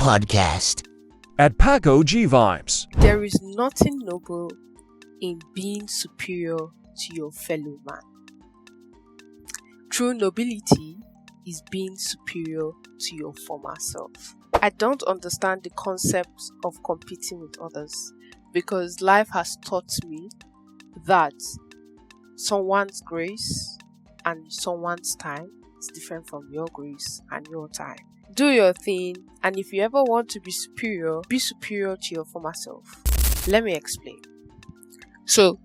podcast. At Paco G Vibes. There is nothing noble in being superior to your fellow man. True nobility is being superior to your former self. I don't understand the concept of competing with others because life has taught me that someone's grace and someone's time is different from your grace and your time. Do your thing, and if you ever want to be superior to your former self. Let me explain. So,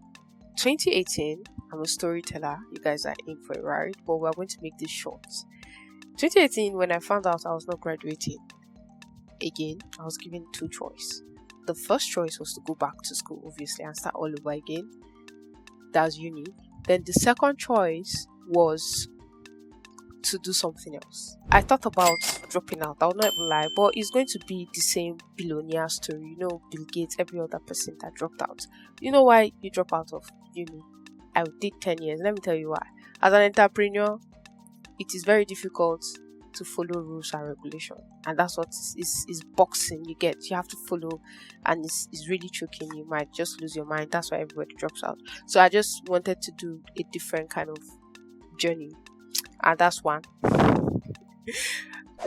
2018, I'm a storyteller. You guys are in for a ride, but we're going to make this short. 2018, when I found out I was not graduating, again, I was given two choices. The first choice was to go back to school, obviously, and start all over again. That's uni. Then the second choice was to do something else. I thought about dropping out. I'll not even lie, but it's going to be the same billionaire story. You know, Bill Gates, every other person that dropped out. You know why you drop out of uni? I did 10 years. Let me tell you why. As an entrepreneur, it is very difficult to follow rules and regulation, and that's what is boxing. You have to follow, and it's really choking. You might just lose your mind. That's why everybody drops out. So I just wanted to do a different kind of journey, and that's one.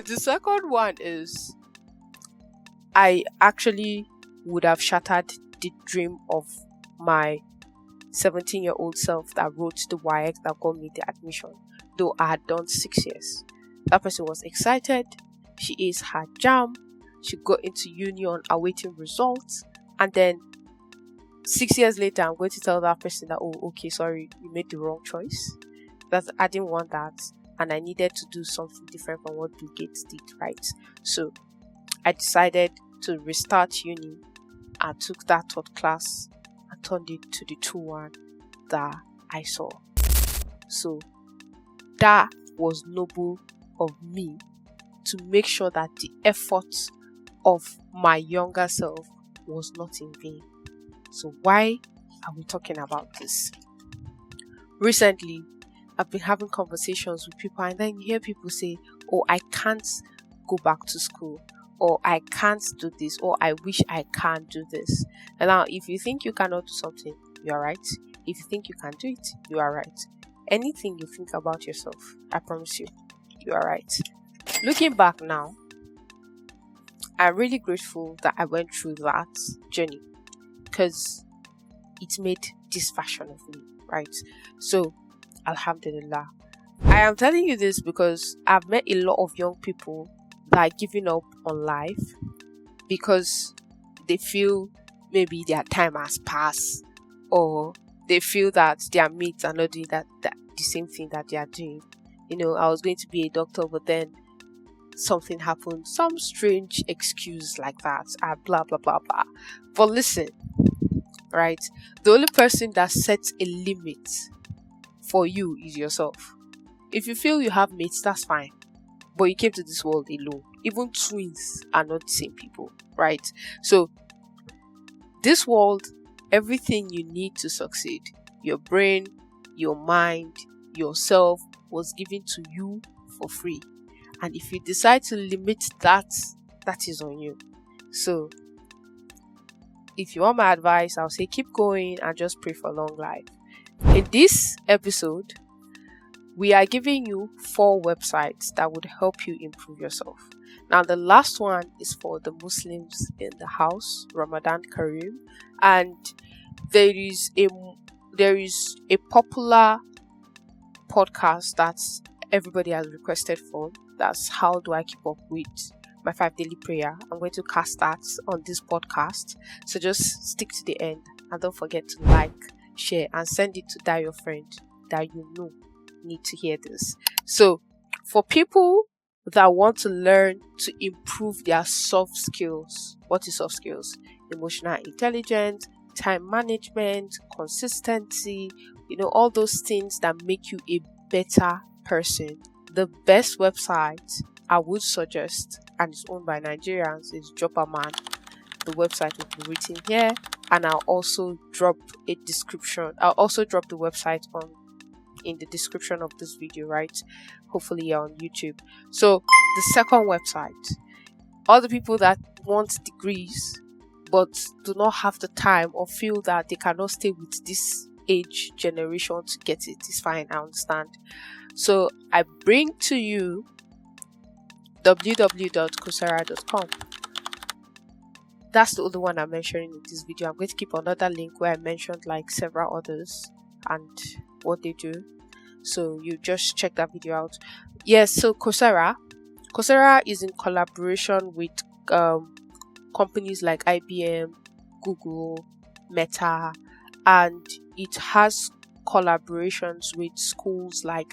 The second one is I actually would have shattered the dream of my 17-year-old self that wrote the WAEC that got me the admission, though I had done 6 years. That person was excited. She aced her jam. She got into uni on awaiting results, and then 6 years later, I'm going to tell that person that, oh, okay, sorry, you made the wrong choice. I didn't want that, and I needed to do something different from what Bill Gates did, right? So I decided to restart uni. I took that third class and turned it to the 2-1 that I saw. So that was noble of me to make sure that the effort of my younger self was not in vain. So why are we talking about this? Recently, I've been having conversations with people, and then you hear people say, oh, I can't go back to school, or I can't do this, or I wish I can do this. And now, if you think you cannot do something, you are right. If you think you can do it, you are right. Anything you think about yourself, I promise you, you are right. Looking back now, I'm really grateful that I went through that journey, because it made this version of me, right? So, Alhamdulillah. I am telling you this because I've met a lot of young people that are giving up on life because they feel maybe their time has passed, or they feel that their mates are not doing that the same thing that they are doing. You know, I was going to be a doctor, but then something happened, some strange excuse like that, blah blah blah blah. But listen, right? The only person that sets a limit for you is yourself. If you feel you have mates, that's fine, but you came to this world alone. Even twins are not the same people, right? So this world, everything you need to succeed, your brain, your mind, yourself, was given to you for free. And if you decide to limit that, that is on you. So if you want my advice, I'll say keep going and just pray for long life. In this episode, we are giving you 4 websites that would help you improve yourself. Now, the last one is for the Muslims in the house, Ramadan Kareem, and there is a popular podcast that everybody has requested for. That's How Do I Keep Up With My 5 Daily Prayer. I'm going to cast that on this podcast, so just stick to the end and don't forget to like, share, and send it to that your friend that you know need to hear this. So for people that want to learn to improve their soft skills, what is soft skills? Emotional intelligence, time management, consistency, all those things that make you a better person. The best website I would suggest, and it's owned by Nigerians, is Jobberman. The website will be written here, and I'll also drop a description. I'll also drop the website in the description of this video, right? Hopefully you're on YouTube. So the second website All the people that want degrees but do not have the time or feel that they cannot stay with this age generation to get it, is fine, I understand. So I bring to you www.coursera.com. That's the only one I'm mentioning in this video. I'm going to keep another link where I mentioned like several others and what they do, so you just check that video out. Yes, so Coursera is in collaboration with companies like IBM, Google, Meta, and it has collaborations with schools like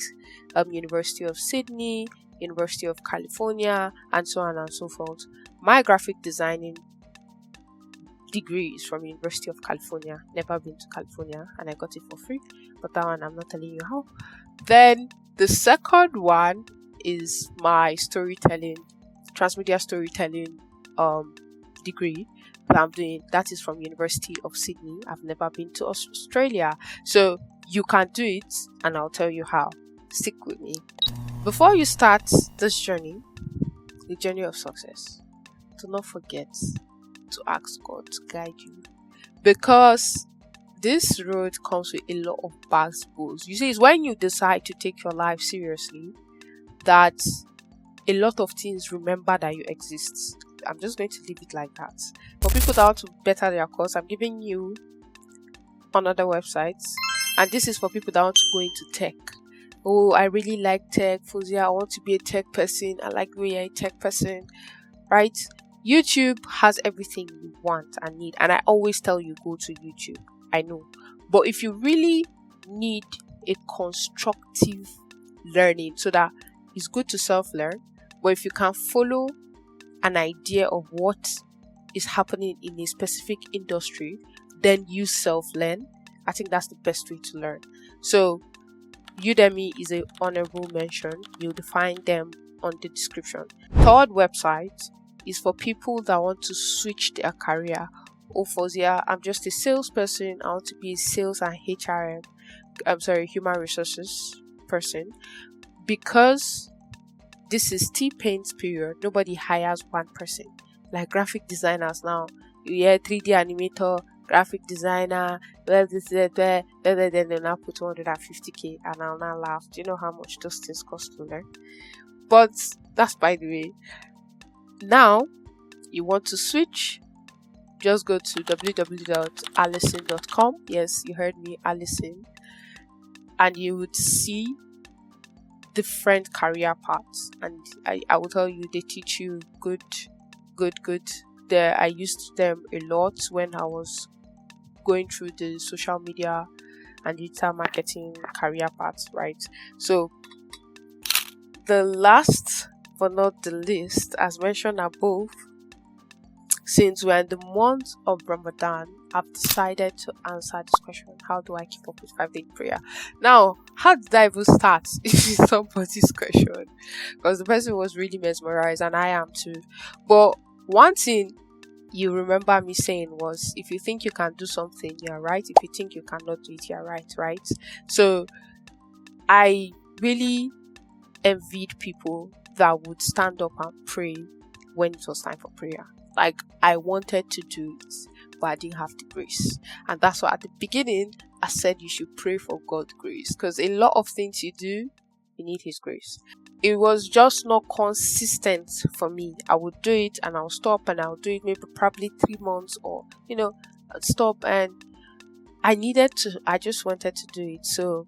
University of Sydney, University of California, and so on and so forth. My graphic designing degree is from University of California. Never been to California, and I got it for free, but that one I'm not telling you how. Then the second one is my transmedia storytelling degree that I'm doing. That is from University of Sydney. I've never been to Australia, so you can do it, and I'll tell you how. Stick with me. Before you start this journey, the journey of success, do not forget to ask God to guide you, because this road comes with a lot of backbos. You see, it's when you decide to take your life seriously that a lot of things remember that you exist. I'm just going to leave it like that. For people that want to better their course, I'm giving you another website, and this is for people that want to go into tech. Oh, I really like tech, Fuzia. I want to be a tech person. I like being a tech person, right? YouTube has everything you want and need, and I always tell you go to YouTube. I know, but if you really need a constructive learning, so that it's good to self-learn, but if you can follow an idea of what is happening in a specific industry, then you self-learn. I think that's the best way to learn. So Udemy is an honorable mention. You'll find them on the description. Third website is for people that want to switch their career. Oh, Fozia, I'm just a salesperson. I want to be a sales and human resources person. Because this is T-Pain's period, nobody hires one person. Like graphic designers now, you hear 3D animator, graphic designer, then they now put 250k, and I'll now laugh. Do you know how much those things cost to learn? But that's by the way. Now, you want to switch, just go to www.allison.com. Yes, you heard me, Allison. And you would see different career paths. And I will tell you, they teach you good. I used them a lot when I was going through the social media and digital marketing career paths, right? So, the last but not the least, as mentioned above, since we're in the month of Ramadan, I've decided to answer this question: how do I keep up with 5-day prayer? Now, how did I even start? If it's somebody's question, because the person was really mesmerized, and I am too. But one thing you remember me saying was, if you think you can do something, you're right. If you think you cannot do it, you're right? So I really envied people that would stand up and pray when it was time for prayer. Like, I wanted to do it, but I didn't have the grace. And that's why at the beginning I said you should pray for God's grace, because a lot of things you do, you need His grace. It was just not consistent for me. I would do it and I'll stop, and I'll do it maybe probably 3 months, or I'd stop, and I just wanted to do it. So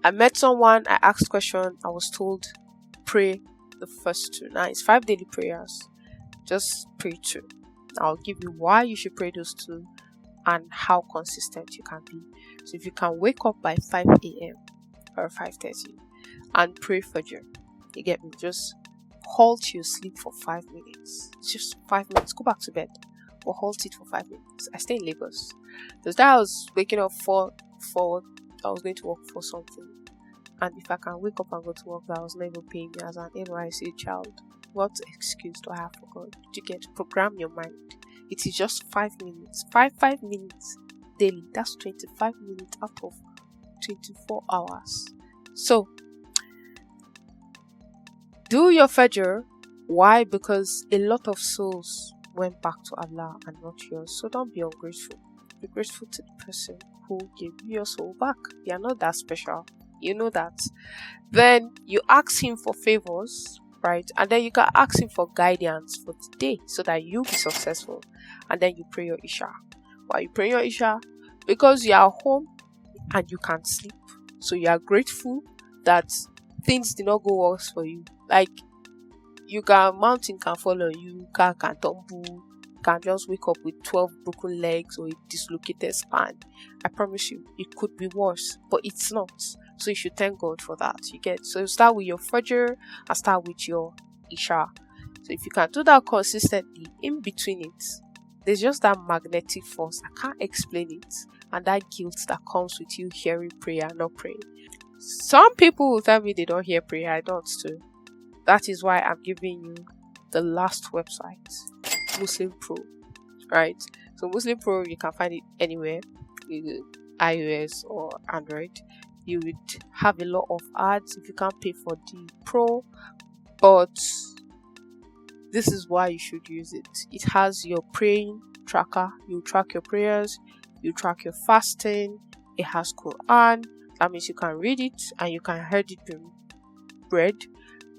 I met someone, I asked question, I was told pray the first 2. Now it's 5 daily prayers. Just pray 2. I'll give you why you should pray those 2 and how consistent you can be. So if you can wake up by 5 a.m. or 5:30 and pray Fajr, you get me? Just halt your sleep for 5 minutes. It's just 5 minutes. Go back to bed, or halt it for 5 minutes. I stay in Lagos. Because I was waking up for I was going to work for something. And if I can wake up and go to work, that was not even paying me as an NYC child. What excuse do I have for God? To program your mind. It is just 5 minutes. 5 minutes daily. That's 25 minutes out of 24 hours. So, do your Fajr Why? Because a lot of souls went back to Allah and not yours. So don't be ungrateful. Be grateful to the person who gave you your soul back. You are not that special. You know that. Then you ask him for favors, right? And then you can ask him for guidance for the day so that you'll be successful. And then you pray your Isha. While you pray your Isha, because you are home and you can't sleep. So you are grateful that things did not go worse for you. Like, mountain can fall on you, car can tumble, can just wake up with 12 broken legs or a dislocated spine. I promise you, it could be worse, but it's not. So you should thank God for that. You get, so start with your Fajr and start with your Isha. So if you can do that consistently, in between it, there's just that magnetic force. I can't explain it, and that guilt that comes with you hearing prayer, not praying. Some people will tell me they don't hear prayer. I don't too. That is why I'm giving you the last website, Muslim Pro, right? So Muslim Pro, you can find it anywhere, iOS or Android. You would have a lot of ads if you can't pay for the Pro, but this is why you should use it. It has your praying tracker. You track your prayers, you track your fasting. It has Quran. That means you can read it and you can hear it being read.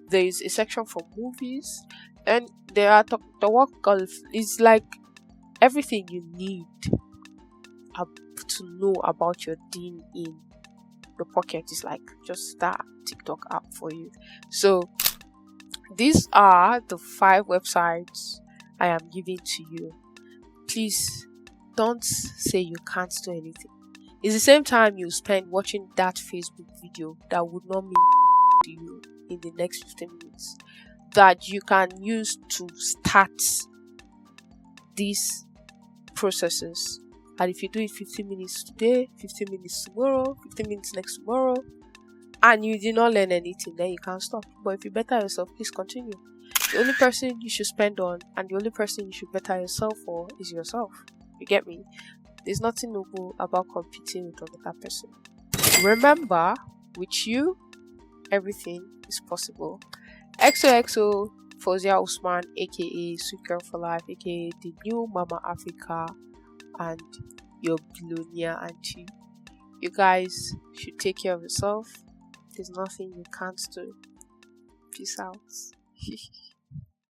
There is a section for movies, and there are the work golf. It's like everything you need to know about your deen in your pocket. Is like just that TikTok app for you. So these are the 5 websites I am giving to you. Please don't say you can't do anything. It's the same time you spend watching that Facebook video that would not mean to you in the next 15 minutes that you can use to start these processes. And if you do it 15 minutes today, 15 minutes tomorrow, 15 minutes next tomorrow, and you did not learn anything, then you can't stop. But if you better yourself, please continue. The only person you should spend on and the only person you should better yourself for is yourself. You get me? There's nothing noble about competing with another person. Remember, with you, everything is possible. XOXO Fozia Usman, aka Sweet Girl for Life, aka the new Mama Africa, and your billionaire auntie. You guys should take care of yourself. There's nothing you can't do. Peace out.